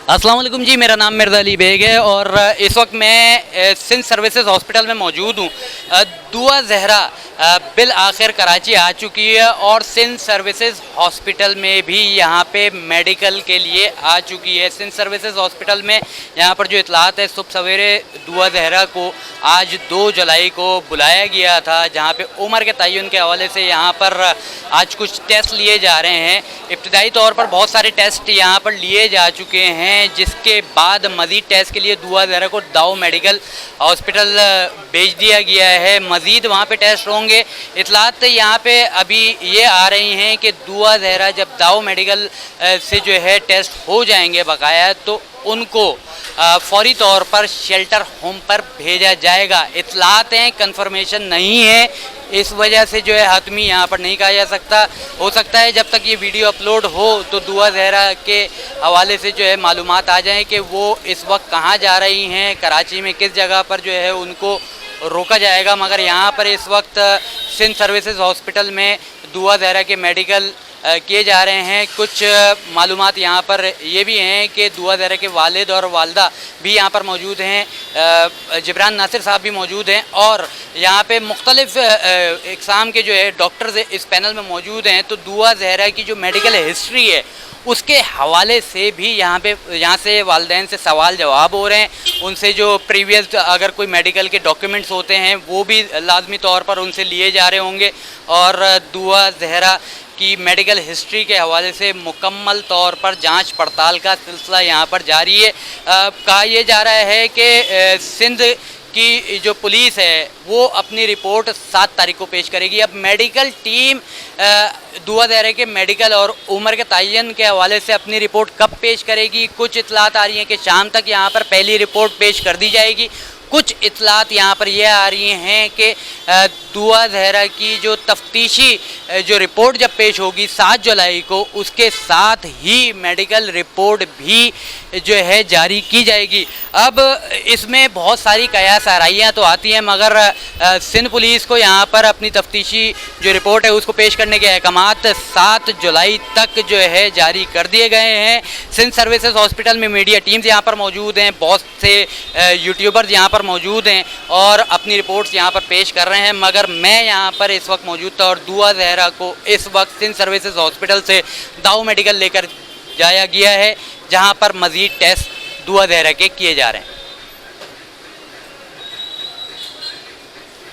अस्सलाम वालेकुम जी, मेरा नाम मिर्ज़ा अली बेग है और इस वक्त मैं सिंध सर्विसेज हॉस्पिटल में मौजूद हूँ। दुआ ज़हरा बिल आखिर कराची आ चुकी है और सिंध सर्विसेज हॉस्पिटल में भी यहाँ पे मेडिकल के लिए आ चुकी है। सिंध सर्विसेज हॉस्पिटल में यहाँ पर जो इतलात है, सुबह सवेरे दुआ ज़हरा को आज 2 जुलाई को बुलाया गया था, जहाँ पे उम्र के तयन के हवाले से यहाँ पर आज कुछ टेस्ट लिए जा रहे हैं। इब्तदाई तौर पर बहुत सारे टेस्ट यहाँ पर लिए जा चुके हैं, जिसके बाद मज़ीद टेस्ट के लिए दुआ ज़हरा को दाऊ मेडिकल हॉस्पिटल भेज दिया गया है। मज़ीद वहाँ पे टेस्ट होंगे। इतलात यहाँ पे अभी ये आ रही हैं कि दुआ ज़हरा जब दाऊ मेडिकल से जो है टेस्ट हो जाएंगे बकाया, तो उनको फौरी तौर पर शेल्टर होम पर भेजा जाएगा। इतलात हैं, कन्फर्मेशन नहीं है, इस वजह से जो है हतमी यहाँ पर नहीं कहा जा सकता। हो सकता है जब तक ये वीडियो अपलोड हो तो दुआ ज़हरा के हवाले से जो है मालूमात आ जाएं कि वो इस वक्त कहाँ जा रही हैं, कराची में किस जगह पर जो है उनको रोका जाएगा। मगर यहाँ पर इस वक्त सिंध सर्विसेज हॉस्पिटल में दुआ ज़हरा के मेडिकल किए जा रहे हैं। कुछ मालूमात यहाँ पर ये भी हैं कि दुआ ज़हरा के वालिद और वालदा भी यहाँ पर मौजूद हैं, जिब्रान नासिर साहब भी मौजूद हैं और यहाँ पे मुख्तलिफ़ इक़साम के जो है डॉक्टर्स इस पैनल में मौजूद हैं। तो दुआ ज़हरा की जो मेडिकल हिस्ट्री है उसके हवाले से भी यहाँ से वालिदैन से सवाल जवाब हो रहे हैं। उनसे जो प्रीवियस अगर कोई मेडिकल के डॉक्यूमेंट्स होते हैं वो भी लाजमी तौर पर उनसे लिए जा रहे होंगे और दुआ ज़हरा की मेडिकल हिस्ट्री के हवाले से मुकम्मल तौर पर जांच पड़ताल का सिलसिला यहाँ पर जारी है। कहा यह जा रहा है कि सिंध की जो पुलिस है वो अपनी रिपोर्ट 7 तारीख को पेश करेगी। अब मेडिकल टीम दुआ ज़हरा के मेडिकल और उम्र के तयन के हवाले से अपनी रिपोर्ट कब पेश करेगी, कुछ इतलात आ रही हैं कि शाम तक यहाँ पर पहली रिपोर्ट पेश कर दी जाएगी। कुछ इतलात यहाँ पर यह आ रही हैं कि दुआ ज़हरा की जो तफ्तीशी जो रिपोर्ट जब पेश होगी 7 जुलाई को, उसके साथ ही मेडिकल रिपोर्ट भी जो है जारी की जाएगी। अब इसमें बहुत सारी कयास आराइयाँ तो आती हैं, मगर सिंध पुलिस को यहाँ पर अपनी तफ्तीशी जो रिपोर्ट है उसको पेश करने के अहकामात 7 जुलाई तक जो है जारी कर दिए गए हैं। सिंध सर्विसेज हॉस्पिटल में मीडिया टीम्स यहाँ पर मौजूद हैं, बहुत से यूट्यूबर्स यहाँ पर मौजूद हैं और अपनी रिपोर्ट्स यहाँ पर पेश कर रहे हैं। मगर मैं यहाँ पर इस वक्त मौजूद था और दुआ ज़हरा को इस वक्त सिंध सर्विसेज हॉस्पिटल से दाऊ मेडिकल लेकर जाया गया है, जहाँ पर मज़ीद टेस्ट दुआ ज़हरा के किए जा रहे हैं।